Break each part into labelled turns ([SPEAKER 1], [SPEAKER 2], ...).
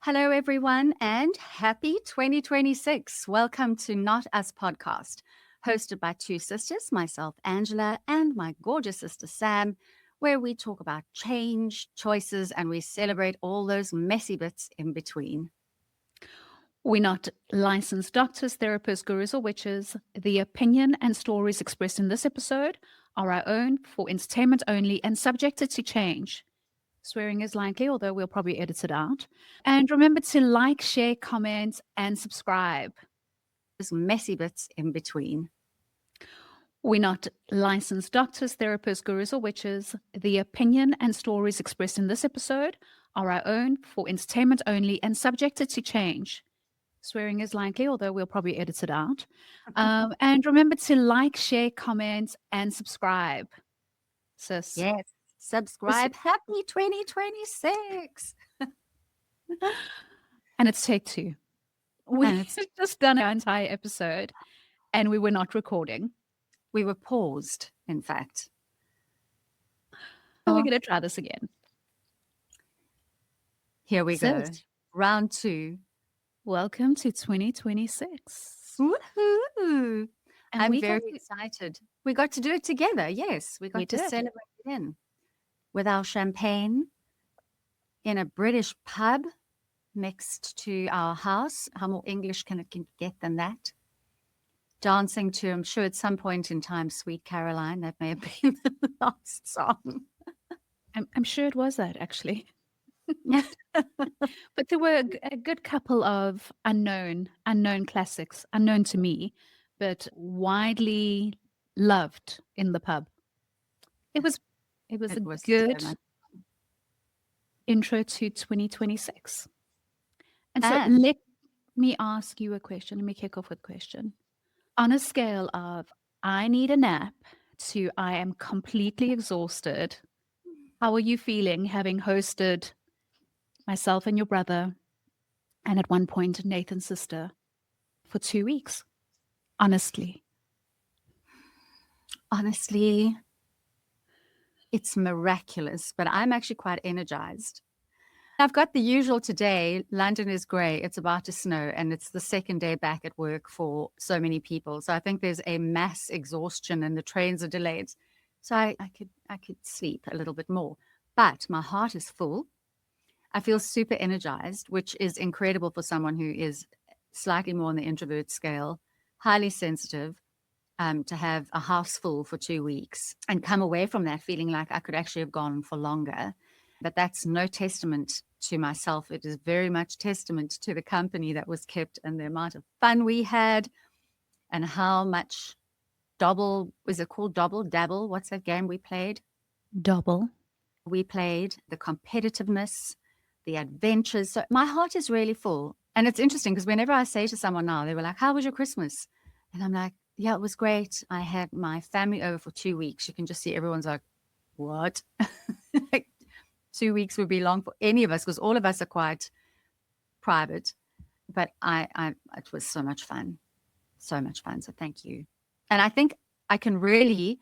[SPEAKER 1] Hello, everyone, and happy 2026. Welcome to Not Us Podcast, hosted by two sisters, myself, Angela, and my gorgeous sister, Sam, where we talk about change, choices, and we celebrate all those messy bits in between.
[SPEAKER 2] We're not licensed doctors, therapists, gurus, or witches. The opinion and stories expressed in this episode are our own for entertainment only and subjected to change. Swearing is likely, although we'll probably edit it out. And remember to like, share, comment, and subscribe.
[SPEAKER 1] Those messy bits in between.
[SPEAKER 2] We're not licensed doctors, therapists, gurus, or witches. The opinion and stories expressed in this episode are our own for entertainment only and subjected to change. Swearing is likely, although we'll probably edit it out. And remember to like, share, comment, and subscribe. Sis.
[SPEAKER 1] Yes, subscribe. Happy 2026.
[SPEAKER 2] And it's take two. We've just done our entire episode and we were not recording.
[SPEAKER 1] We were paused, in fact.
[SPEAKER 2] So we're going to try this again.
[SPEAKER 1] Here we go. Round 2.
[SPEAKER 2] Welcome to 2026.
[SPEAKER 1] Woohoo! I'm very excited. We got to do it together. Yes, we got to celebrate it in with our champagne in a British pub next to our house. How more English can it get than that? Dancing to, I'm sure at some point in time, Sweet Caroline. That may have been the last song.
[SPEAKER 2] I'm sure it was that, actually. But there were a good couple of unknown classics, unknown to me, but widely loved in the pub. It was a good intro to 2026. And so let me ask you a question. Let me kick off with a question. On a scale of I need a nap to I am completely exhausted, how are you feeling having hosted myself and your brother, and at one point Nathan's sister, for 2 weeks? Honestly,
[SPEAKER 1] it's miraculous, but I'm actually quite energized. I've got the usual today. London is grey. It's about to snow, and it's the second day back at work for so many people. So I think there's a mass exhaustion, and the trains are delayed. So I could sleep a little bit more, but my heart is full. I feel super energized, which is incredible for someone who is slightly more on the introvert scale, highly sensitive, to have a house full for 2 weeks and come away from that feeling like I could actually have gone for longer. But that's no testament to myself. It is very much testament to the company that was kept and the amount of fun we had and how much double, is it called double, dabble? What's that game we played?
[SPEAKER 2] Double.
[SPEAKER 1] We played the competitiveness, the adventures. So my heart is really full. And it's interesting because whenever I say to someone now, they were like, how was your Christmas? And I'm like, yeah, it was great. I had my family over for 2 weeks. You can just see everyone's like, what? Like, 2 weeks would be long for any of us because all of us are quite private. But it was so much fun. So much fun. So thank you. And I think I can really,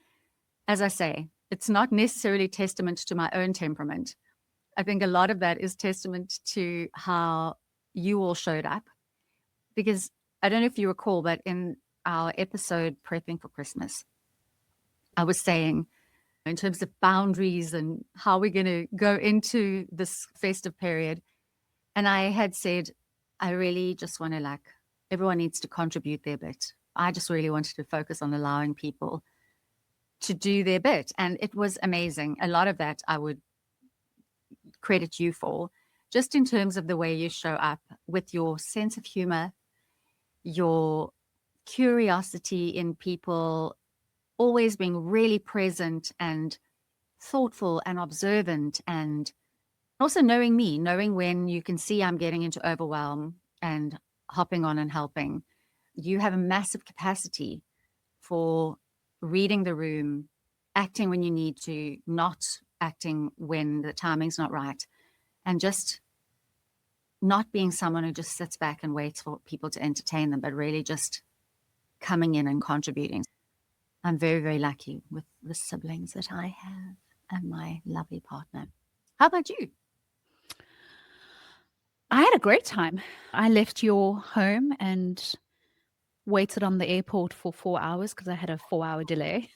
[SPEAKER 1] as I say, it's not necessarily testament to my own temperament. I think a lot of that is testament to how you all showed up. Because I don't know if you recall, but in our episode Prepping for Christmas, I was saying in terms of boundaries and how we're going to go into this festive period. And I had said, I really just want to everyone needs to contribute their bit. I just really wanted to focus on allowing people to do their bit. And it was amazing. A lot of that I would credit you for, just in terms of the way you show up with your sense of humor, your curiosity in people, always being really present and thoughtful and observant, and also knowing me, knowing when you can see I'm getting into overwhelm and hopping on and helping. You have a massive capacity for reading the room, acting when you need to, not acting when the timing's not right, and just not being someone who just sits back and waits for people to entertain them, but really just coming in and contributing. I'm very, very lucky with the siblings that I have and my lovely partner. How about you?
[SPEAKER 2] I had a great time. I left your home and waited on the airport for 4 hours because I had a 4-hour delay.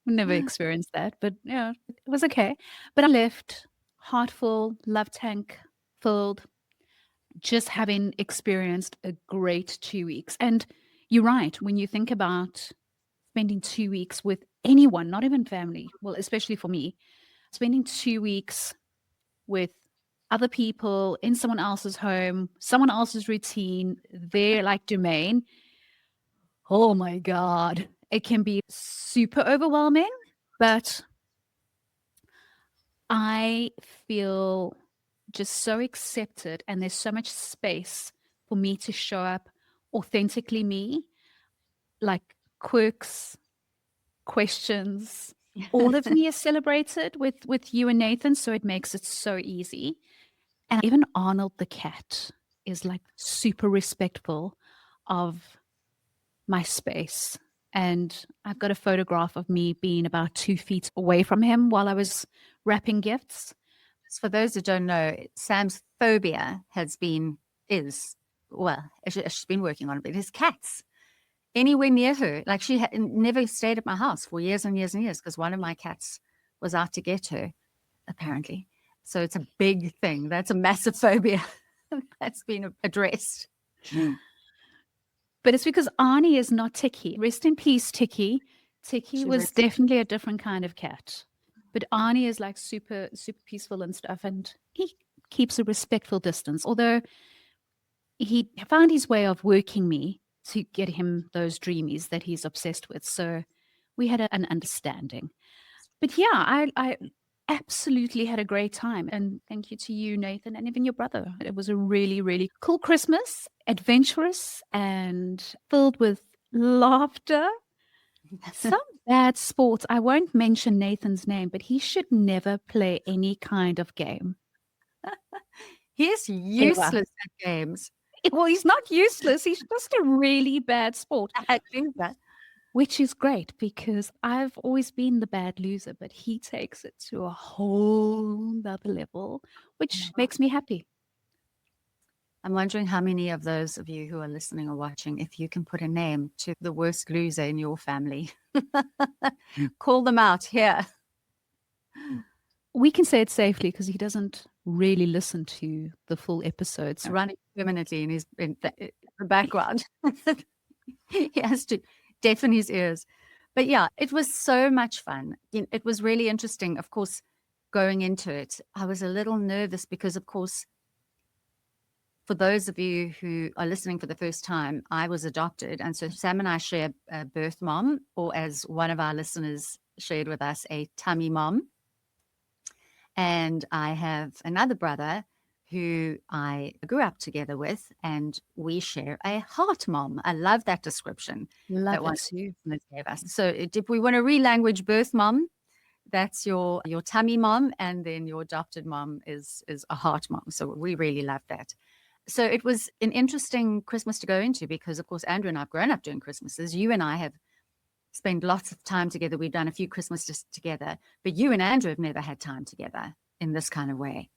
[SPEAKER 2] Never experienced that, but yeah, it was okay. But I left heart full, love tank filled, just having experienced a great 2 weeks. And you're right, when you think about spending 2 weeks with anyone, not even family, well, especially for me, spending 2 weeks with other people in someone else's home, someone else's routine, their like domain. Oh my God. It can be super overwhelming, but I feel just so accepted and there's so much space for me to show up authentically me, like quirks, questions, all of me is celebrated with you and Nathan, so it makes it so easy. And even Arnold the cat is like super respectful of my space. And I've got a photograph of me being about 2 feet away from him while I was wrapping gifts.
[SPEAKER 1] For those who don't know, Sam's phobia she's been working on it, but his cats. Anywhere near her, like she never stayed at my house for years and years and years because one of my cats was out to get her, apparently. So it's a big thing. That's a massive phobia that's been addressed.
[SPEAKER 2] But it's because Arnie is not Tiki. Rest in peace, Tiki. Tiki was definitely a different kind of cat. But Arnie is like super, super peaceful and stuff. And he keeps a respectful distance. Although he found his way of working me to get him those dreamies that he's obsessed with. So we had an understanding. But yeah, I absolutely had a great time. And thank you to you, Nathan, and even your brother. It was a really, really cool Christmas, adventurous and filled with laughter. Some bad sports. I won't mention Nathan's name, but he should never play any kind of game.
[SPEAKER 1] He's useless at games.
[SPEAKER 2] Well, he's not useless. He's just a really bad sport.
[SPEAKER 1] I think that.
[SPEAKER 2] Which is great because I've always been the bad loser, but he takes it to a whole nother level, which makes me happy.
[SPEAKER 1] I'm wondering how many of those of you who are listening or watching, if you can put a name to the worst loser in your family. Call them out here.
[SPEAKER 2] We can say it safely because he doesn't really listen to the full episodes.
[SPEAKER 1] Running permanently in the background. He has to deafen his ears. But yeah, it was so much fun. It was really interesting. Of course, going into it, I was a little nervous because, of course, for those of you who are listening for the first time, I was adopted. And so Sam and I share a birth mom, or as one of our listeners shared with us, a tummy mom. And I have another brother who I grew up together with, and we share a heart mom. I love that description.
[SPEAKER 2] Love that too.
[SPEAKER 1] Gave us. So if we want to relanguage birth mom, that's your tummy mom, and then your adopted mom is a heart mom. So we really love that. So it was an interesting Christmas to go into because, of course, Andrew and I have grown up doing Christmases. You and I have spent lots of time together. We've done a few Christmases together, but you and Andrew have never had time together in this kind of way.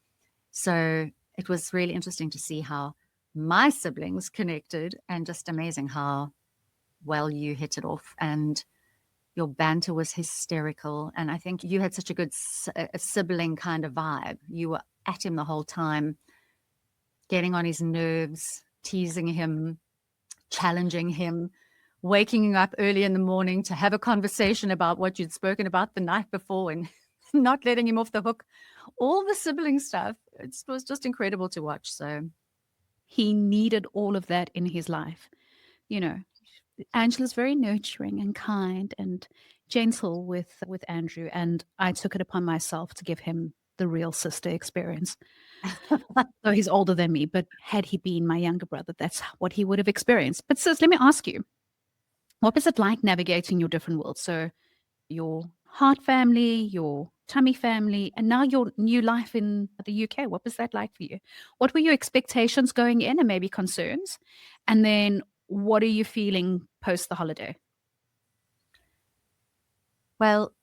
[SPEAKER 1] So it was really interesting to see how my siblings connected, and just amazing how well you hit it off. And your banter was hysterical. And I think you had such a good sibling kind of vibe. You were at him the whole time, getting on his nerves, teasing him, challenging him, waking him up early in the morning to have a conversation about what you'd spoken about the night before and not letting him off the hook. All the sibling stuff. It was just incredible to watch. So
[SPEAKER 2] he needed all of that in his life. You know, Angela's very nurturing and kind and gentle with Andrew, and I took it upon myself to give him the real sister experience. So he's older than me, but had he been my younger brother, that's what he would have experienced. But sis, let me ask you, what was it like navigating your different worlds? So your heart family, your tummy family, and now your new life in the UK. What was that like for you? What were your expectations going in and maybe concerns? And then what are you feeling post the holiday?
[SPEAKER 1] Well,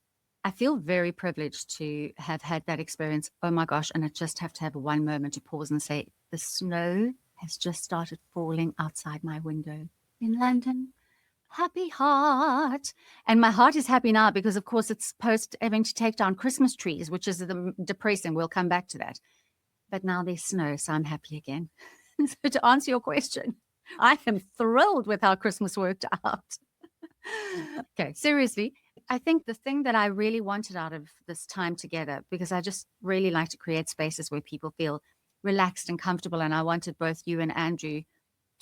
[SPEAKER 1] I feel very privileged to have had that experience. Oh my gosh. And I just have to have one moment to pause and say, the snow has just started falling outside my window in London. Happy heart. And my heart is happy now because, of course, it's post having to take down Christmas trees, which is depressing. We'll come back to that. But now there's snow, so I'm happy again. So to answer your question, I am thrilled with how Christmas worked out. Okay, seriously, I think the thing that I really wanted out of this time together, because I just really like to create spaces where people feel relaxed and comfortable, and I wanted both you and Andrew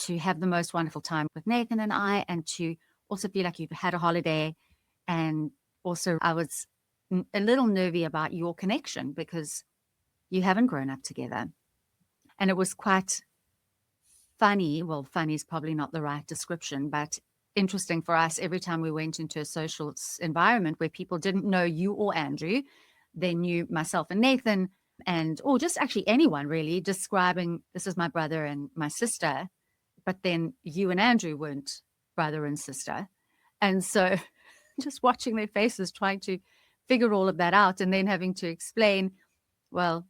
[SPEAKER 1] to have the most wonderful time with Nathan and I, and to also feel like you've had a holiday. And also I was a little nervy about your connection because you haven't grown up together. And it was quite funny. Well, funny is probably not the right description, but interesting for us every time we went into a social environment where people didn't know you or Andrew. They knew myself and Nathan, or just actually anyone really, describing this is my brother and my sister. But then you and Andrew weren't brother and sister. And so just watching their faces, trying to figure all of that out, and then having to explain, well,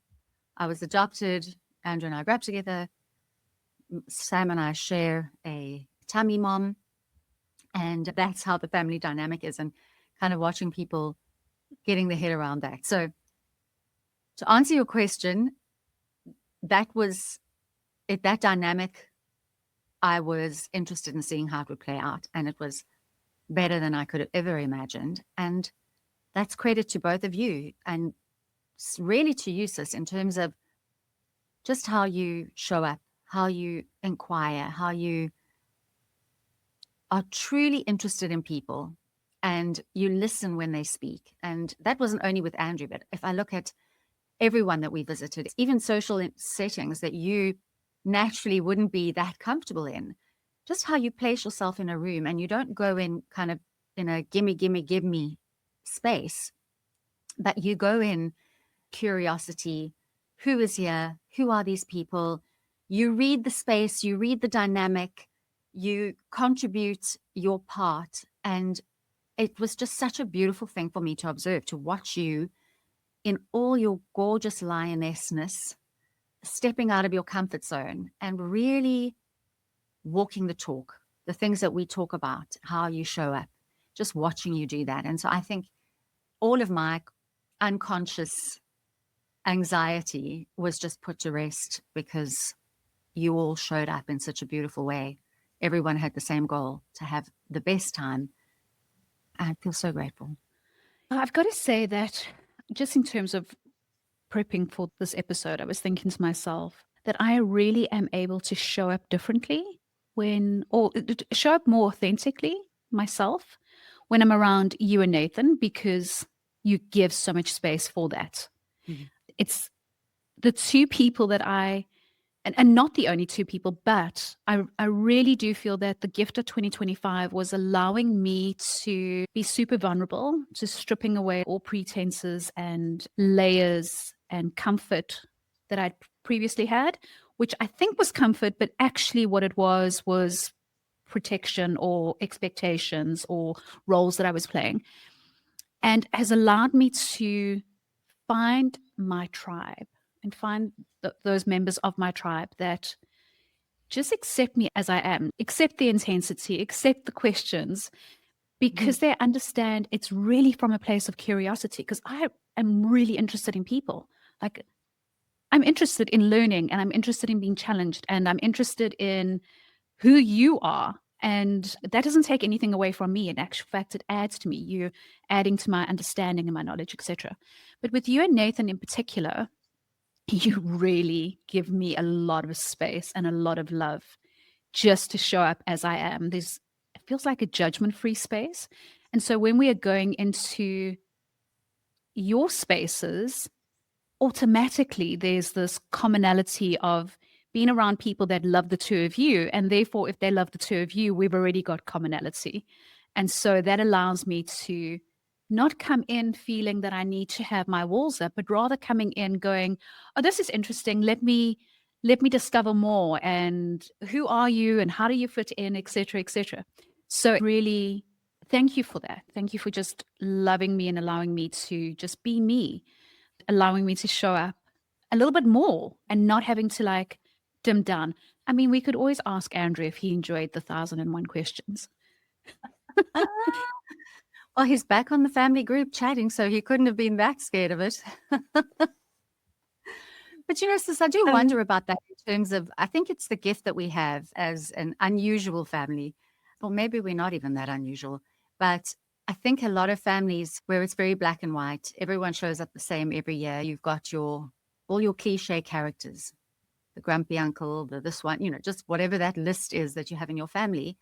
[SPEAKER 1] I was adopted, Andrew and I grew up together, Sam and I share a tummy mom, and that's how the family dynamic is, and kind of watching people getting their head around that. So to answer your question, that was it, that dynamic. I was interested in seeing how it would play out, and it was better than I could have ever imagined. And that's credit to both of you, and really to you, sis, in terms of just how you show up, how you inquire, how you are truly interested in people, and you listen when they speak. And that wasn't only with Andrew, but if I look at everyone that we visited, even social settings that you naturally wouldn't be that comfortable in, just how you place yourself in a room, and you don't go in kind of in a gimme, gimme, give me space, but you go in curiosity. Who is here? Who are these people? You read the space, you read the dynamic, you contribute your part. And it was just such a beautiful thing for me to observe, to watch you in all your gorgeous lionessness, stepping out of your comfort zone and really walking the talk, the things that we talk about, how you show up, just watching you do that. And so I think all of my unconscious anxiety was just put to rest because you all showed up in such a beautiful way. Everyone had the same goal, to have the best time. I feel so grateful.
[SPEAKER 2] I've got to say that just in terms of prepping for this episode, I was thinking to myself that I really am able to show up differently or show up more authentically myself when I'm around you and Nathan, because you give so much space for that. Mm-hmm. It's the two people that and not the only two people, but I really do feel that the gift of 2025 was allowing me to be super vulnerable, to stripping away all pretenses and layers and comfort that I'd previously had, which I think was comfort, but actually what it was protection or expectations or roles that I was playing, and has allowed me to find my tribe and find those members of my tribe that just accept me as I am, accept the intensity, accept the questions, because they understand it's really from a place of curiosity, because I am really interested in people. Like, I'm interested in learning, and I'm interested in being challenged, and I'm interested in who you are. And that doesn't take anything away from me. In actual fact, it adds to me. You're adding to my understanding and my knowledge, etc. But with you and Nathan in particular, you really give me a lot of space and a lot of love just to show up as I am. It feels like a judgment-free space. And so when we are going into your spaces, automatically there's this commonality of being around people that love the two of you. And therefore, if they love the two of you, we've already got commonality. And so that allows me to not come in feeling that I need to have my walls up, but rather coming in going, oh, this is interesting. Let me discover more. And who are you and how do you fit in, et cetera, et cetera. So really, thank you for that. Thank you for just loving me and allowing me to just be me, allowing me to show up a little bit more and not having to dimmed down. I mean, we could always ask Andrew if he enjoyed the 1,001 questions.
[SPEAKER 1] Ah, well, he's back on the family group chatting, so he couldn't have been that scared of it. But sis, I do wonder about that in terms of, I think it's the gift that we have as an unusual family. Or maybe we're not even that unusual. But I think a lot of families where it's very black and white, everyone shows up the same every year. You've got all your cliche characters, the grumpy uncle, this one, just whatever that list is that you have in your family.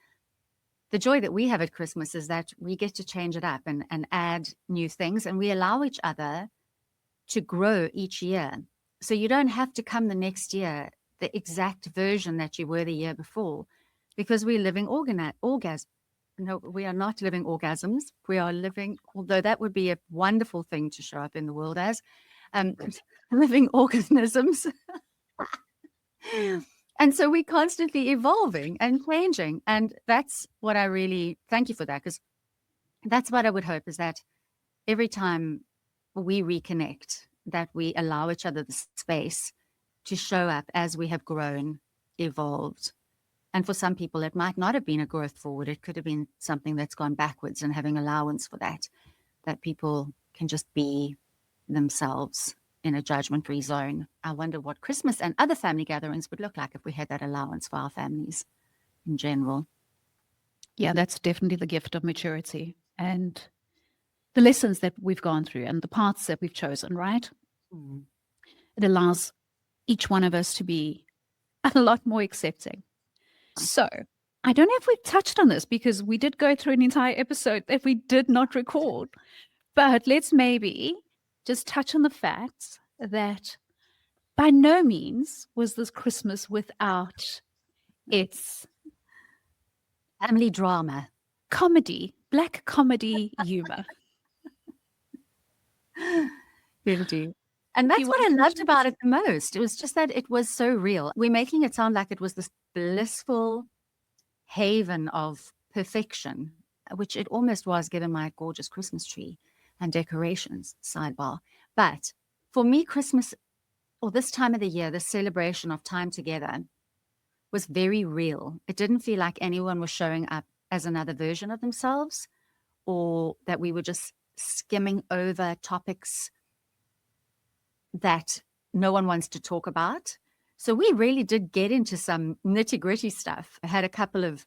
[SPEAKER 1] The joy that we have at Christmas is that we get to change it up and add new things, and we allow each other to grow each year. So you don't have to come the next year the exact version that you were the year before, because we're living orgasm. No, we are not living orgasms. We are living, although that would be a wonderful thing to show up in the world as, living organisms. And so we're constantly evolving and changing. And that's what I really thank you for that, because that's what I would hope, is that every time we reconnect, that we allow each other the space to show up as we have grown, evolved. And for some people, it might not have been a growth forward. It could have been something that's gone backwards, and having allowance for that people can just be themselves in a judgment-free zone. I wonder what Christmas and other family gatherings would look like if we had that allowance for our families in general.
[SPEAKER 2] Yeah, that's definitely the gift of maturity and the lessons that we've gone through and the paths that we've chosen, right?
[SPEAKER 1] Mm.
[SPEAKER 2] It allows each one of us to be a lot more accepting. So I don't know if we've touched on this, because we did go through an entire episode that we did not record, but let's maybe just touch on the fact that by no means was this Christmas without its
[SPEAKER 1] family drama,
[SPEAKER 2] comedy, black comedy humor.
[SPEAKER 1] Beauty. And that's what I loved about it the most. It was just that it was so real. We're making it sound like it was this blissful haven of perfection, which it almost was, given my gorgeous Christmas tree and decorations, sidebar. But for me, Christmas, or this time of the year, the celebration of time together, was very real. It didn't feel like anyone was showing up as another version of themselves, or that we were just skimming over topics that no one wants to talk about. So we really did get into some nitty-gritty stuff. I had a couple of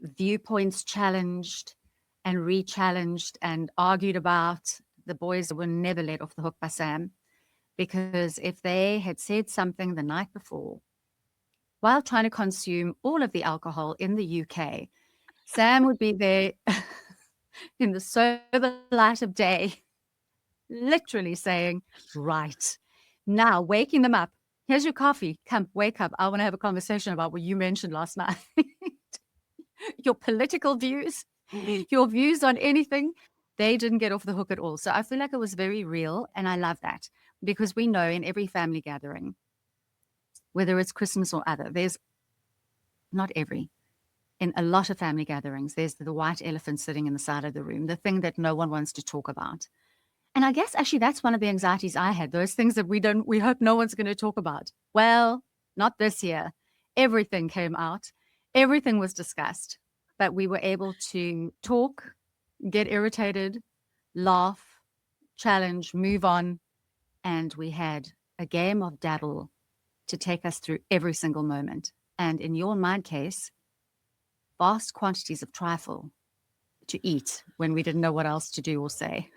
[SPEAKER 1] viewpoints challenged and re-challenged and argued about. The boys were never let off the hook by Sam, because if they had said something the night before while trying to consume all of the alcohol in the UK, Sam would be there in the sober light of day, literally saying, right, now waking them up. Here's your coffee. Come, wake up. I want to have a conversation about what you mentioned last night. Your political views, your views on anything. They didn't get off the hook at all. So I feel like it was very real. And I love that, because we know in every family gathering, whether it's Christmas or other, there's not every, in a lot of family gatherings, there's the white elephant sitting in the side of the room, the thing that no one wants to talk about. And I guess actually that's one of the anxieties I had, those things that we hope no one's going to talk about. Well, not this year. Everything came out. Everything was discussed, but we were able to talk, get irritated, laugh, challenge, move on. And we had a game of dabble to take us through every single moment. And in your and my case, vast quantities of trifle to eat when we didn't know what else to do or say.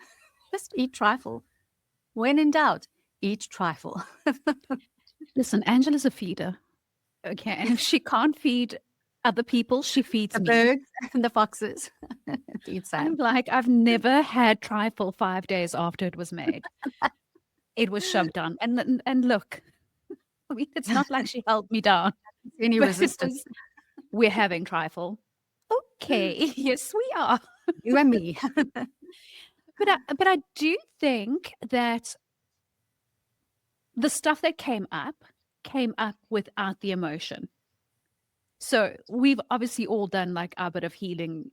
[SPEAKER 1] Just eat trifle. When in doubt, eat trifle.
[SPEAKER 2] Listen, Angela's a feeder. Okay. And if she can't feed other people, she feeds
[SPEAKER 1] the
[SPEAKER 2] me.
[SPEAKER 1] birds and the foxes. Feed Sam.
[SPEAKER 2] I'm like, I've never had trifle 5 days after it was made. It was shoved down. And look, I mean, it's not like she held me down.
[SPEAKER 1] Any resistance?
[SPEAKER 2] We're having trifle. Okay. Yes, we are.
[SPEAKER 1] You and me.
[SPEAKER 2] But I do think that the stuff that came up without the emotion. So we've obviously all done like our bit of healing,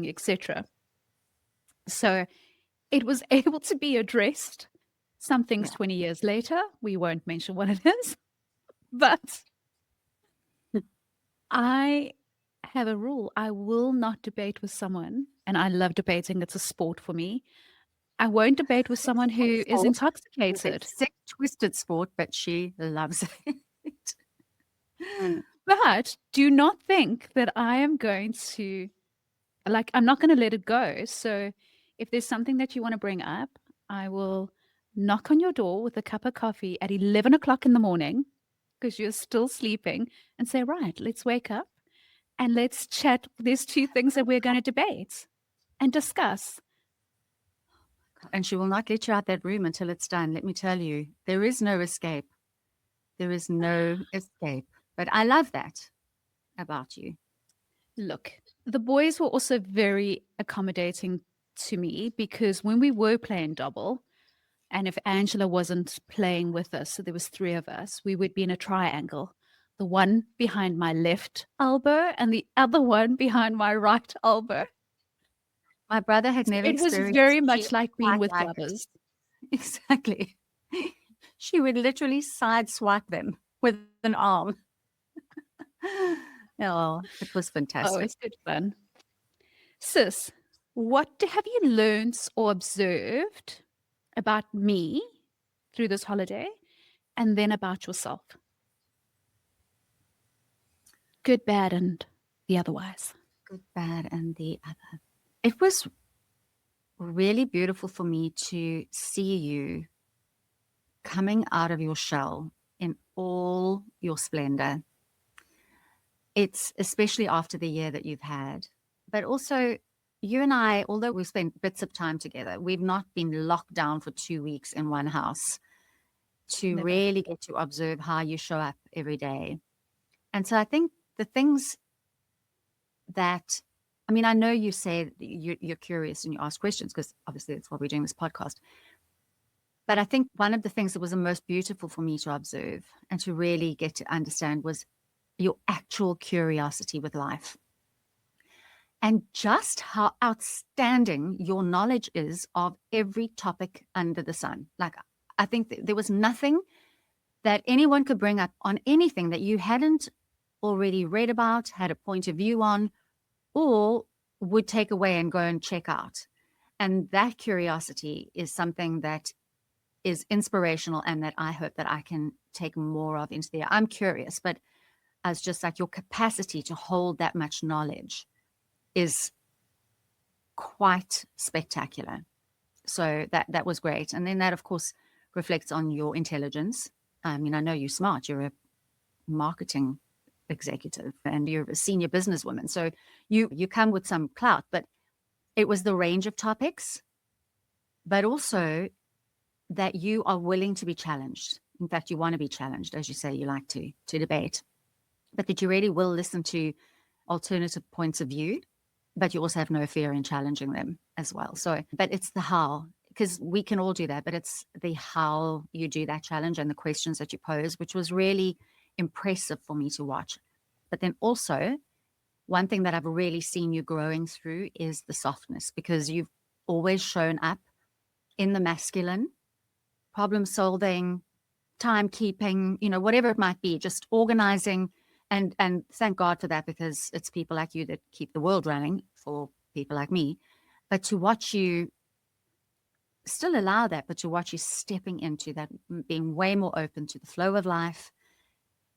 [SPEAKER 2] etc. So it was able to be addressed. Some things 20 years later, we won't mention what it is, but I have a rule. I will not debate with someone, and I love debating. It's a sport for me. I won't debate with someone
[SPEAKER 1] It's
[SPEAKER 2] who is
[SPEAKER 1] sport. It's a
[SPEAKER 2] intoxicated.
[SPEAKER 1] sick, twisted sport, but she loves it.
[SPEAKER 2] But do not think that I am going to, like, I'm not going to let it go. So if there's something that you want to bring up, I will knock on your door with a cup of coffee at 11 o'clock in the morning because you're still sleeping and say, right, let's wake up and let's chat. There's two things that we're going to debate and discuss.
[SPEAKER 1] And she will not let you out that room until it's done. Let me tell you, there is no escape. There is no escape. But I love that about you.
[SPEAKER 2] Look, the boys were also very accommodating to me because when we were playing double, and if Angela wasn't playing with us, so there was three of us, we would be in a triangle. The one behind my left elbow and the other one behind my right elbow.
[SPEAKER 1] My brother had
[SPEAKER 2] So
[SPEAKER 1] never
[SPEAKER 2] it was
[SPEAKER 1] experienced
[SPEAKER 2] very
[SPEAKER 1] she
[SPEAKER 2] much like being
[SPEAKER 1] quite
[SPEAKER 2] with
[SPEAKER 1] like it.
[SPEAKER 2] brothers.
[SPEAKER 1] Exactly. She would literally side swipe them with an arm. Oh, it was
[SPEAKER 2] Oh,
[SPEAKER 1] fantastic.
[SPEAKER 2] it's good fun. Sis, what have you learned or observed about me through this holiday and then about yourself? Good, bad, and the otherwise.
[SPEAKER 1] Good, bad, and the other. It was really beautiful for me to see you coming out of your shell in all your splendor. It's especially after the year that you've had, but also you and I, although we've spent bits of time together, we've not been locked down for 2 weeks in one house to
[SPEAKER 2] Never.
[SPEAKER 1] really get to observe how you show up every day. And so I think the things that, I mean, I know you say you're curious and you ask questions because obviously that's why we're doing this podcast. But I think one of the things that was the most beautiful for me to observe and to really get to understand was your actual curiosity with life and just how outstanding your knowledge is of every topic under the sun. Like, I think there was nothing that anyone could bring up on anything that you hadn't already read about, had a point of view on, or would take away and go and check out. And that curiosity is something that is inspirational and that I hope that I can take more of into the air. I'm curious, but as just like your capacity to hold that much knowledge is quite spectacular. So that was great. And then that, of course, reflects on your intelligence. I mean, I know you're smart. You're a marketing executive and you're a senior businesswoman. So you come with some clout, but it was the range of topics, but also that you are willing to be challenged. In fact, you want to be challenged, as you say, you like to debate, but that you really will listen to alternative points of view, but you also have no fear in challenging them as well. So, but it's the how, because we can all do that, but it's the how you do that challenge and the questions that you pose, which was really impressive for me to watch. But then also, one thing that I've really seen you growing through is the softness, because you've always shown up in the masculine, problem solving, timekeeping, whatever it might be, just organizing. And thank God for that, because it's people like you that keep the world running for people like me. But to watch you still allow that, but to watch you stepping into that, being way more open to the flow of life,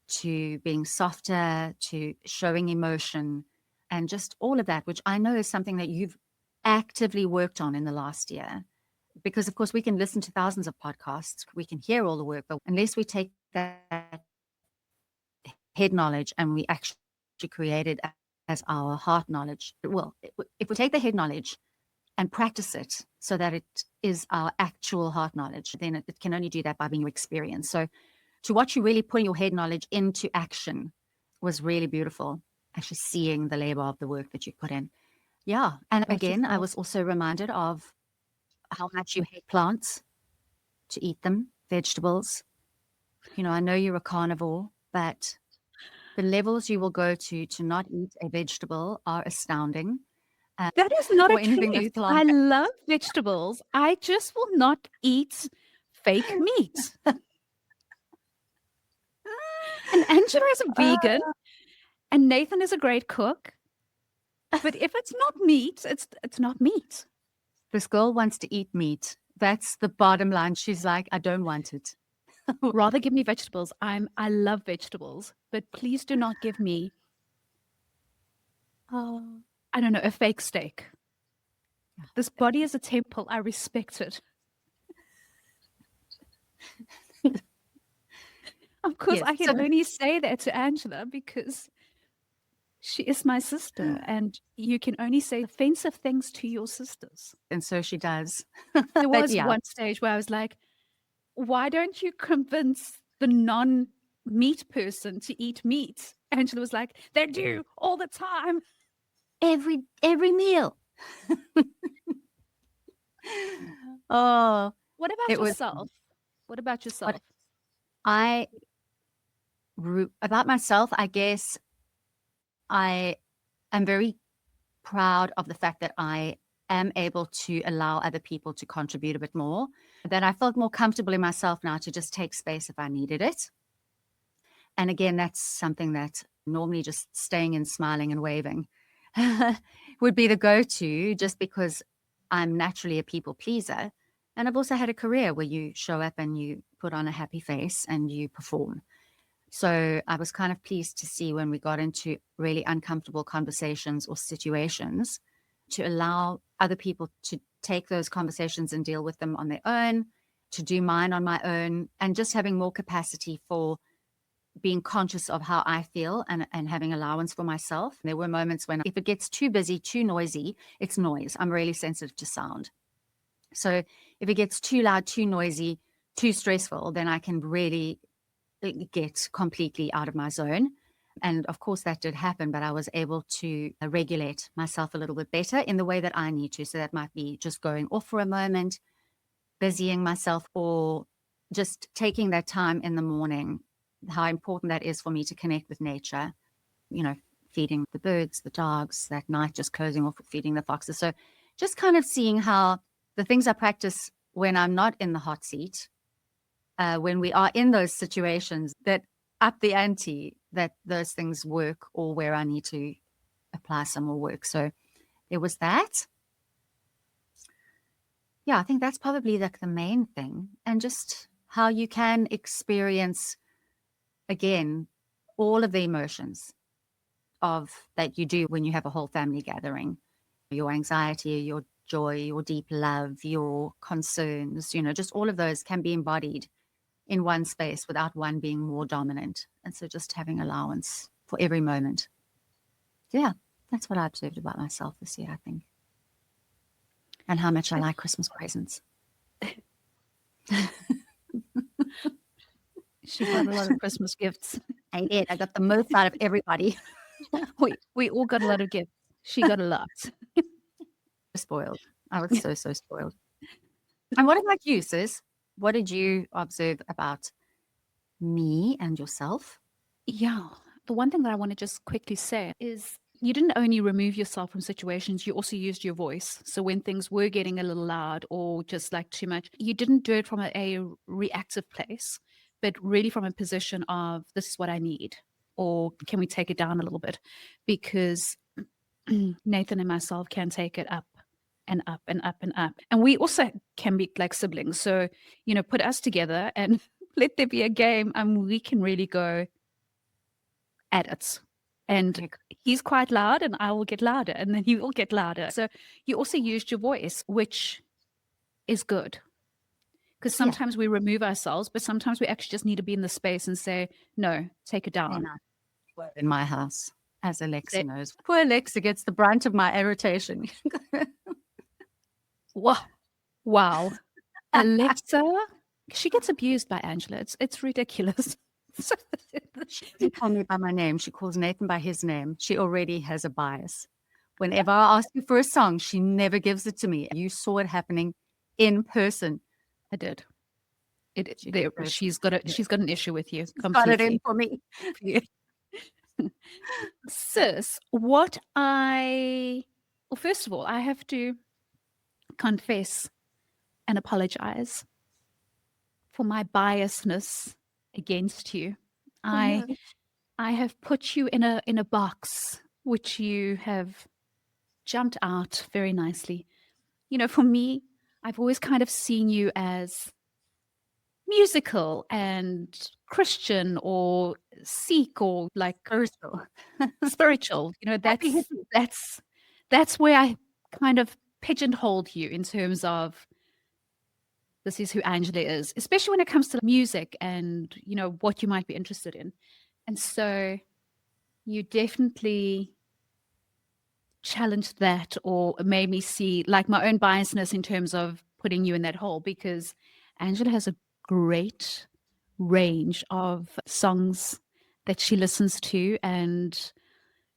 [SPEAKER 1] to being softer, to showing emotion, and just all of that, which I know is something that you've actively worked on in the last year. Because, of course, we can listen to thousands of podcasts, we can hear all the work, but unless we take that head knowledge and we actually create it as our heart knowledge, well, if we take the head knowledge and practice it so that it is our actual heart knowledge, then it can only do that by being your experience. So to watch you really putting your head knowledge into action was really beautiful, actually seeing the labor of the work that you put in. Yeah. And
[SPEAKER 2] About
[SPEAKER 1] again, I
[SPEAKER 2] yourself.
[SPEAKER 1] was also reminded of how much you hate plants, to eat them, vegetables. I know you're a carnivore, but the levels you will go to not eat a vegetable are astounding.
[SPEAKER 2] That is not a
[SPEAKER 1] Or anything that's
[SPEAKER 2] truth. I
[SPEAKER 1] plant.
[SPEAKER 2] love vegetables. I just will not eat fake meat. And Angela is a vegan. And Nathan is a great cook. But if it's not meat, it's not meat.
[SPEAKER 1] This girl wants to eat meat. That's the bottom line. She's like, I don't want it.
[SPEAKER 2] Rather give me vegetables. I love vegetables, but please do not give me, I don't know, a fake steak. This body is a temple. I respect it. Of course,
[SPEAKER 1] Yes.
[SPEAKER 2] I can only say that to Angela because she is my sister, and you can only say offensive things to your sisters.
[SPEAKER 1] And so she does.
[SPEAKER 2] There was one stage where I was like, why don't you convince the non-meat person to eat meat? Angela was like, they do all the time.
[SPEAKER 1] Every meal. Oh.
[SPEAKER 2] What about yourself? What about yourself?
[SPEAKER 1] About myself, I guess I am very proud of the fact that I am able to allow other people to contribute a bit more, that I felt more comfortable in myself now to just take space if I needed it. And again, that's something that normally just staying and smiling and waving would be the go-to, just because I'm naturally a people pleaser. And I've also had a career where you show up and you put on a happy face and you perform. So I was kind of pleased to see when we got into really uncomfortable conversations or situations to allow other people to take those conversations and deal with them on their own, to do mine on my own, and just having more capacity for being conscious of how I feel and having allowance for myself. There were moments when if it gets too busy, too noisy, it's noise. I'm really sensitive to sound. So if it gets too loud, too noisy, too stressful, then I can really get completely out of my zone. And of course that did happen, but I was able to regulate myself a little bit better in the way that I need to. So that might be just going off for a moment, busying myself, or just taking that time in the morning, how important that is for me to connect with nature, feeding the birds, the dogs, that night just closing off with feeding the foxes. So just kind of seeing how the things I practice when I'm not in the hot seat, when we are in those situations that up the ante, that those things work, or where I need to apply some more work. So there was that. Yeah, I think that's probably the main thing. And just how you can experience, again, all of the emotions of that you do when you have a whole family gathering, your anxiety, your joy, your deep love, your concerns, just all of those can be embodied in one space without one being more dominant. And so just having allowance for every moment. Yeah, that's what I observed about myself this year, I think. And how much I like Christmas presents.
[SPEAKER 2] She got a lot of Christmas gifts.
[SPEAKER 1] I did. I got the most out of everybody.
[SPEAKER 2] We all got a lot of gifts. She got a lot.
[SPEAKER 1] Spoiled. I was so spoiled. And what about you, sis? What did you observe about me and yourself?
[SPEAKER 2] Yeah. The one thing that I want to just quickly say is you didn't only remove yourself from situations, you also used your voice. So when things were getting a little loud or just like too much, you didn't do it from a reactive place, but really from a position of this is what I need, or can we take it down a little bit? Because Nathan and myself can take it up and up and up and up. And we also can be like siblings. So, put us together and let there be a game and we can really go at it. And he's quite loud and I will get louder and then he will get louder. So you also used your voice, which is good. Because sometimes we remove ourselves, but sometimes we actually just need to be in the space and say, no, take it down.
[SPEAKER 1] In my house, as Alexa knows. Poor Alexa gets the brunt of my irritation.
[SPEAKER 2] Wow. Alexa, she gets abused by Angela. It's ridiculous.
[SPEAKER 1] She doesn't call me by my name. She calls Nathan by his name. She already has a bias. Whenever I ask her for a song, she never gives it to me. You saw it happening in person.
[SPEAKER 2] I did. She's got an issue with you.
[SPEAKER 1] She's got it in for me.
[SPEAKER 2] Sis, first of all, I have to confess and apologize for my biasness against you. I I have put you in a box which you have jumped out very nicely. For me, I've always kind of seen you as musical and Christian or Sikh or like
[SPEAKER 1] Spiritual.
[SPEAKER 2] spiritual.
[SPEAKER 1] Happy
[SPEAKER 2] That's
[SPEAKER 1] hippie.
[SPEAKER 2] that's where I kind of pigeonholed you in terms of this is who Angela is, especially when it comes to music and what you might be interested in. And so you definitely challenged that or made me see like my own biasness in terms of putting you in that hole, because Angela has a great range of songs that she listens to, and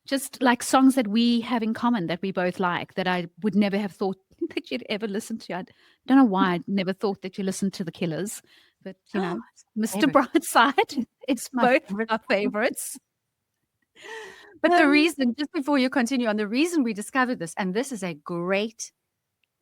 [SPEAKER 2] just like songs that we have in common that we both like, that I would never have thought that you'd ever listen to. I don't know why I never thought that you listened to the Killers, but
[SPEAKER 1] It's my
[SPEAKER 2] Mr.
[SPEAKER 1] favorite.
[SPEAKER 2] Brightside, it's
[SPEAKER 1] It's my
[SPEAKER 2] both
[SPEAKER 1] favorite
[SPEAKER 2] our
[SPEAKER 1] song.
[SPEAKER 2] favorites.
[SPEAKER 1] But the reason, just before you continue on, the reason we discovered this, and this is a great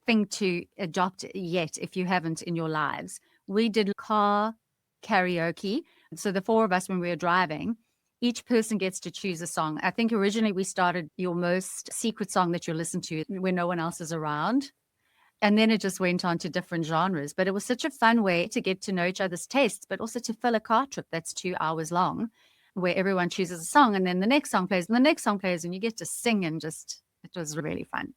[SPEAKER 1] thing to adopt yet if you haven't in your lives, we did car karaoke. So the four of us, when we were driving, each person gets to choose a song. I think originally we started your most secret song that you listen to when no one else is around. And then it just went on to different genres. But it was such a fun way to get to know each other's tastes, but also to fill a car trip that's 2 hours long, where everyone chooses a song and then the next song plays and the next song plays and you get to sing, and just, it was really fun.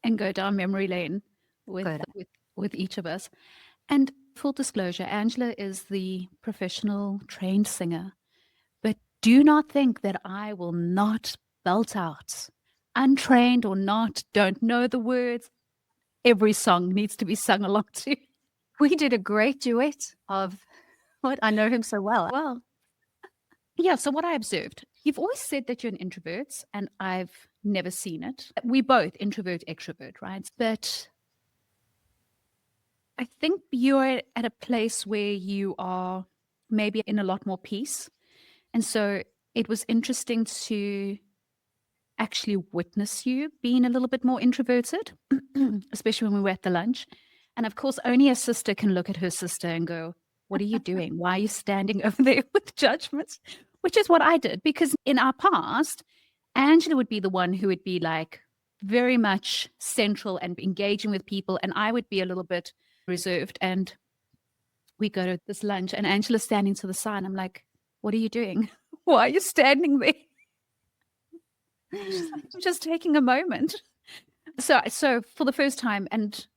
[SPEAKER 2] And go down memory lane with
[SPEAKER 1] Good.
[SPEAKER 2] with each of us. And full disclosure, Angela is the professional trained singer, but do not think that I will not belt out, untrained or not, don't know the words. Every song needs to be sung along to.
[SPEAKER 1] We did a great duet of what I know him so well.
[SPEAKER 2] Well, yeah. So what I observed, you've always said that you're an introvert, and I've never seen it. We both introvert, extrovert, right? But I think you're at a place where you are maybe in a lot more peace. And so it was interesting to actually witness you being a little bit more introverted, especially when we were at the lunch. And of course, only a sister can look at her sister and go, "What are you doing? Why are you standing over there with judgments?" Which is what I did, because in our past, Angela would be the one who would be like very much central and engaging with people, and I would be a little bit reserved. And we go to this lunch, and Angela's standing to the side. I'm like, "What are you doing? Why are you standing there?" She's like, "I'm just taking a moment." So for the first time, and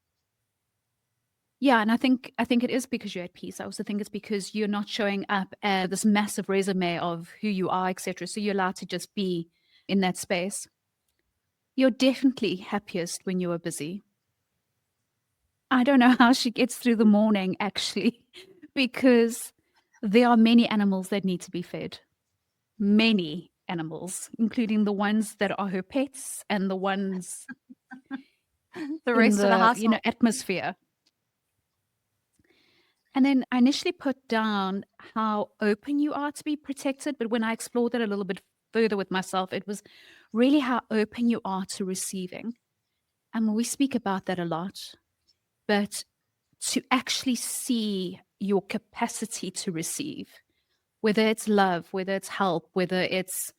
[SPEAKER 2] yeah, and I think it is because you're at peace. I also think it's because you're not showing up as this massive resume of who you are, etc. So you're allowed to just be in that space. You're definitely happiest when you are busy. I don't know how she gets through the morning, actually, because there are many animals that need to be fed. Many animals, including the ones that are her pets and the ones
[SPEAKER 1] The
[SPEAKER 2] in
[SPEAKER 1] rest of the
[SPEAKER 2] the
[SPEAKER 1] household.
[SPEAKER 2] atmosphere. And then I initially put down how open you are to be protected, but when I explored it a little bit further with myself, it was really how open you are to receiving. And we speak about that a lot, but to actually see your capacity to receive, whether it's love, whether it's help, whether it's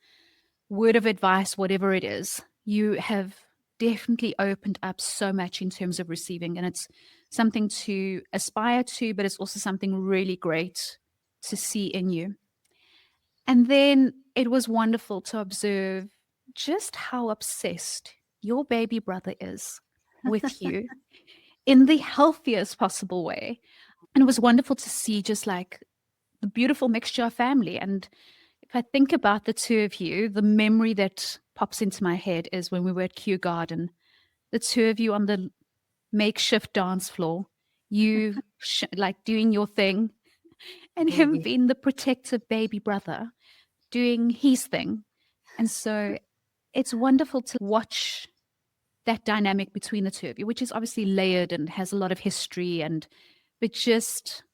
[SPEAKER 2] word of advice, whatever it is, you have definitely opened up so much in terms of receiving. And it's something to aspire to, but it's also something really great to see in you. And then it was wonderful to observe just how obsessed your baby brother is with you in the healthiest possible way. And it was wonderful to see just like the beautiful mixture of family. And if I think about the two of you, the memory that pops into my head is when we were at Kew Garden, the two of you on the makeshift dance floor, you like doing your thing, and him
[SPEAKER 1] Baby.
[SPEAKER 2] being the protective baby brother doing his thing. And so it's wonderful to watch that dynamic between the two of you, which is obviously layered and has a lot of history. But just,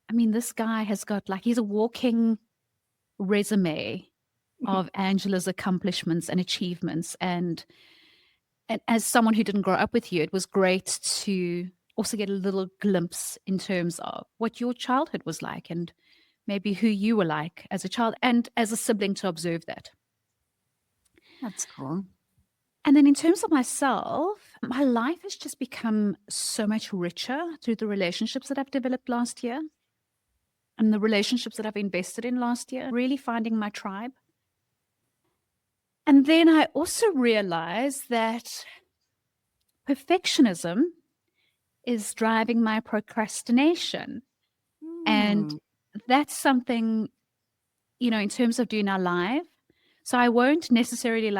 [SPEAKER 2] I mean, this guy has got like, he's a walking resume of Angela's accomplishments and achievements. And as someone who didn't grow up with you, it was great to also get a little glimpse in terms of what your childhood was like, and maybe who you were like as a child and as a sibling to observe that.
[SPEAKER 1] That's cool.
[SPEAKER 2] And then in terms of myself, my life has just become so much richer through the relationships that I've developed last year and the relationships that I've invested in last year, really finding my tribe. And then I also realized that perfectionism is driving my procrastination. And
[SPEAKER 1] Hmm.
[SPEAKER 2] that's something, in terms of doing our live. So I won't necessarily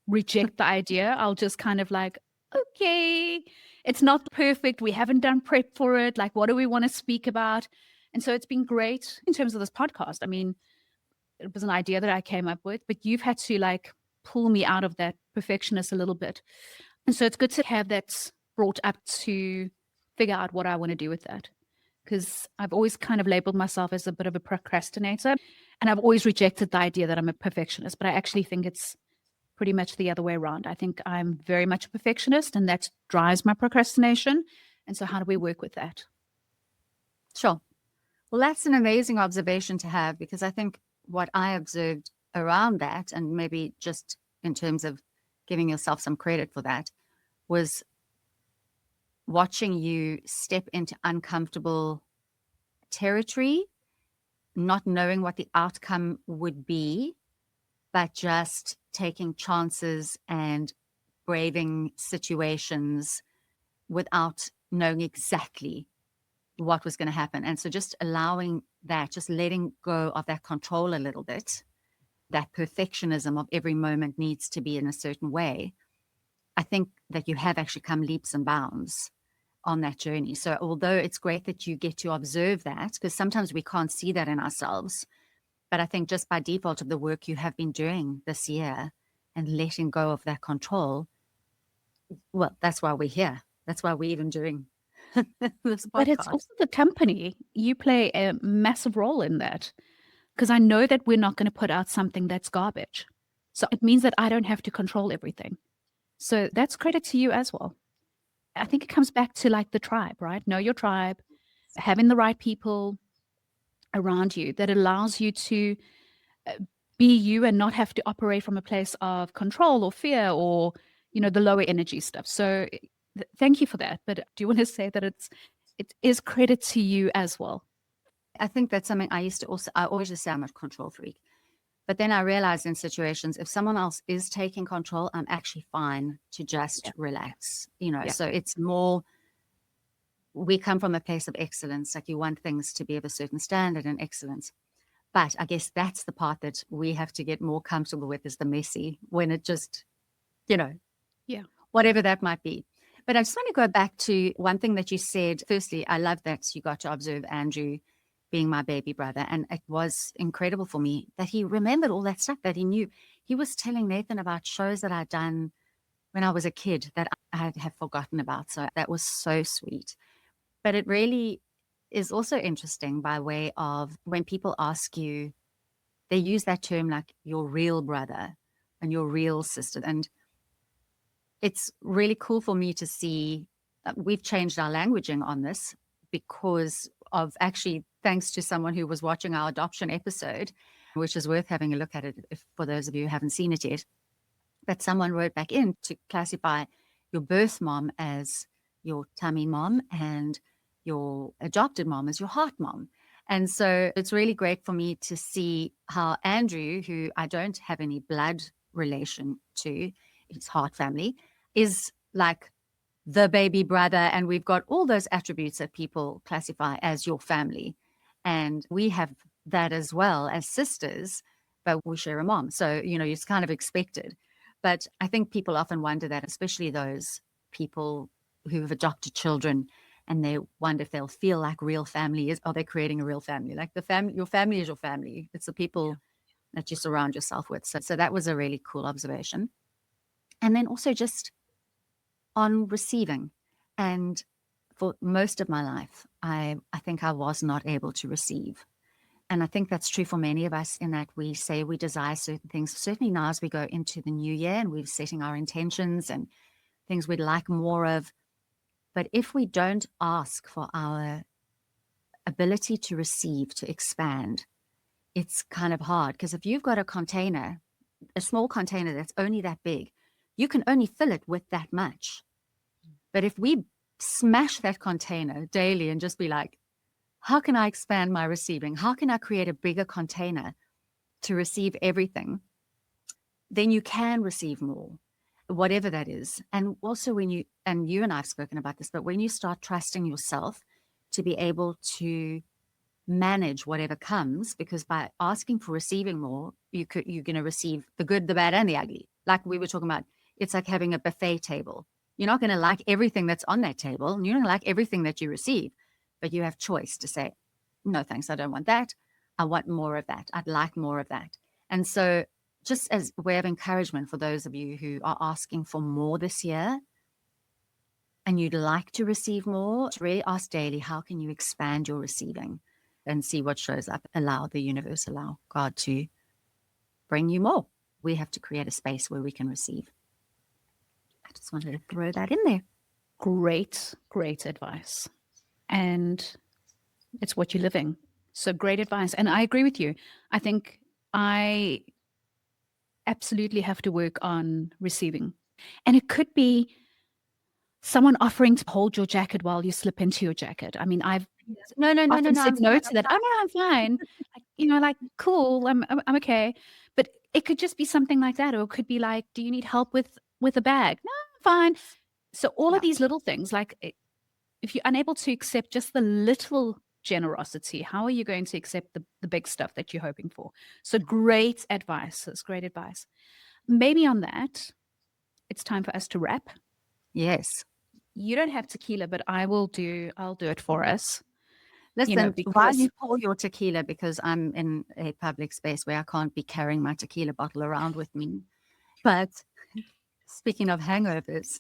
[SPEAKER 2] reject the idea. I'll just kind of okay, it's not perfect. We haven't done prep for it. Like, what do we want to speak about? And so it's been great in terms of this podcast. I mean, it was an idea that I came up with, but you've had to pull me out of that perfectionist a little bit. And so it's good to have that brought up to figure out what I want to do with that. Because I've always kind of labeled myself as a bit of a procrastinator. And I've always rejected the idea that I'm a perfectionist, but I actually think it's pretty much the other way around. I think I'm very much a perfectionist and that drives my procrastination. And so how do we work with that?
[SPEAKER 1] Sure. Well, that's an amazing observation to have, because I think what I observed around that, and maybe just in terms of giving yourself some credit for that, was watching you step into uncomfortable territory, not knowing what the outcome would be, but just taking chances and braving situations without knowing exactly what was going to happen. And so just allowing that, just letting go of that control a little bit, that perfectionism of every moment needs to be in a certain way. I think that you have actually come leaps and bounds on that journey. So although it's great that you get to observe that, because sometimes we can't see that in ourselves, but I think just by default of the work you have been doing this year and letting go of that control, well, that's why we're here. That's why we're even doing this
[SPEAKER 2] But it's
[SPEAKER 1] podcast.
[SPEAKER 2] also the company. You play a massive role in that because I know that we're not going to put out something that's garbage. So it means that I don't have to control everything. So that's credit to you as well. I think it comes back to the tribe, right? Know your tribe, having the right people around you that allows you to uh, be you and not have to operate from a place of control or fear or, the lower energy stuff. So thank you for that. But do you want to say that it is credit to you as well?
[SPEAKER 1] I think that's something I always just say I'm a control freak. But then I realized in situations, if someone else is taking control, I'm actually fine to just
[SPEAKER 2] Yeah.
[SPEAKER 1] relax,
[SPEAKER 2] Yeah.
[SPEAKER 1] So it's more, we come from a place of excellence. Like you want things to be of a certain standard and excellence. But I guess that's the part that we have to get more comfortable with, is the messy, when it just,
[SPEAKER 2] Yeah.
[SPEAKER 1] whatever that might be. But I just want to go back to one thing that you said. Firstly, I love that you got to observe Andrew being my baby brother. And it was incredible for me that he remembered all that stuff, that he knew. He was telling Nathan about shows that I'd done when I was a kid that I have forgotten about. So that was so sweet. But it really is also interesting by way of when people ask you, they use that term like your real brother and your real sister. And it's really cool for me to see we've changed our languaging on this because of, actually, thanks to someone who was watching our adoption episode, which is worth having a look at it for those of you who haven't seen it yet. But someone wrote back in to classify your birth mom as your tummy mom and your adopted mom as your heart mom. And so it's really great for me to see how Andrew, who I don't have any blood relation to, his heart family, is like the baby brother. And we've got all those attributes that people classify as your family. And we have that as well as sisters, but we share a mom. So, it's kind of expected. But I think people often wonder that, especially those people who've adopted children, and they wonder if they'll feel like real family are they creating a real family? Like your family is your family. It's the people that you surround yourself with. So that was a really cool observation. And then also just on receiving. And for most of my life, I think I was not able to receive. And I think that's true for many of us, in that we say we desire certain things, certainly now as we go into the new year and we're setting our intentions and things we'd like more of. But if we don't ask for our ability to receive, to expand, it's kind of hard, because if you've got a container, a small container that's only that big, you can only fill it with that much. But if we smash that container daily and just be like, how can I expand my receiving? How can I create a bigger container to receive everything? Then you can receive more, whatever that is. And also when you and I have spoken about this, but when you start trusting yourself to be able to manage whatever comes, because by asking for receiving more, you're going to receive the good, the bad, and the ugly. Like we were talking about, it's like having a buffet table. You're not going to like everything that's on that table, and you're not going to like everything that you receive, but you have choice to say, no, thanks, I don't want that. I want more of that. I'd like more of that. And so just as a way of encouragement for those of you who are asking for more this year and you'd like to receive more, really ask daily, how can you expand your receiving and see what shows up? Allow the universe, allow God to bring you more. We have to create a space where we can receive. I just wanted to throw that in there.
[SPEAKER 2] Great advice. And it's what you're living. So great advice. And I agree with you. I think I absolutely have to work on receiving. And it could be someone offering to hold your jacket while you slip into your jacket. I mean, I've
[SPEAKER 1] No,
[SPEAKER 2] often said no to that.
[SPEAKER 1] fine.
[SPEAKER 2] Oh no, I'm fine. Like cool, I'm okay. But it could just be something like that, or it could be like, do you need help with a bag? No, I'm fine. So all of these little things, like if you're unable to accept just the little generosity, how are you going to accept the big stuff that you're hoping for? So great advice. That's great advice. Maybe on that, it's time for us to wrap.
[SPEAKER 1] Yes.
[SPEAKER 2] You don't have tequila, but I'll do it for us.
[SPEAKER 1] Listen,
[SPEAKER 2] Because
[SPEAKER 1] while you pour your tequila, because I'm in a public space where I can't be carrying my tequila bottle around with me. But speaking of hangovers,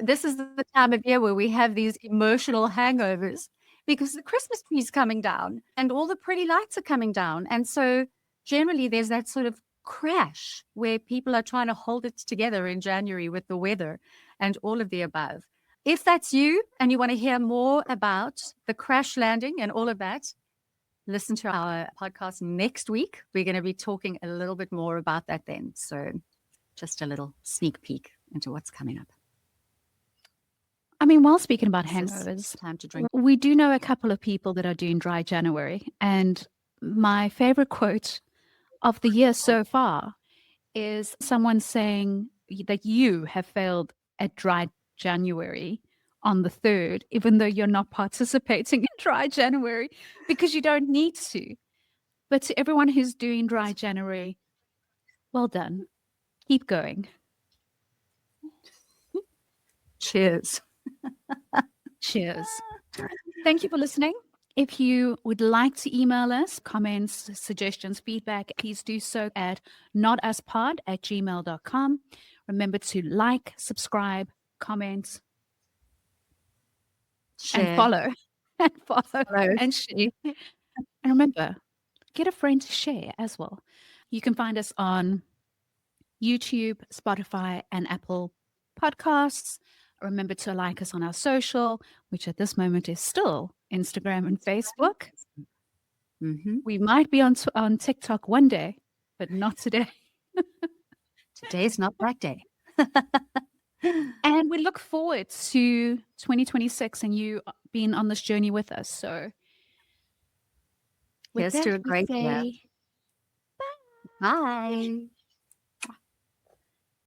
[SPEAKER 1] this is the time of year where we have these emotional hangovers because the Christmas tree is coming down and all the pretty lights are coming down. And so generally there's that sort of crash where people are trying to hold it together in January with the weather and all of the above. If that's you and you want to hear more about the crash landing and all of that, listen to our podcast next week. We're going to be talking a little bit more about that then. So just a little sneak peek into what's coming up.
[SPEAKER 2] I mean, while speaking about hangovers,
[SPEAKER 1] time to drink.
[SPEAKER 2] We do know a couple of people that are doing dry January. And my favorite quote of the year so far is someone saying that you have failed at dry January on the 3rd, even though you're not participating in dry January because you don't need to. But to everyone who's doing dry January, well done. Keep going.
[SPEAKER 1] Cheers.
[SPEAKER 2] Cheers. Thank you for listening. If you would like to email us comments, suggestions, feedback, please do so at notuspod@gmail.com. Remember to like, subscribe, comment,
[SPEAKER 1] share.
[SPEAKER 2] And follow. And share. And remember, get a friend to share as well. You can find us on YouTube, Spotify, and Apple Podcasts. Remember to like us on our social, which at this moment is still Instagram and Facebook.
[SPEAKER 1] Mm-hmm.
[SPEAKER 2] We might be on TikTok one day, but not today.
[SPEAKER 1] Today's not Black Day.
[SPEAKER 2] And we look forward to 2026 and you being on this journey with us. So
[SPEAKER 1] here's to a great year.
[SPEAKER 2] Bye.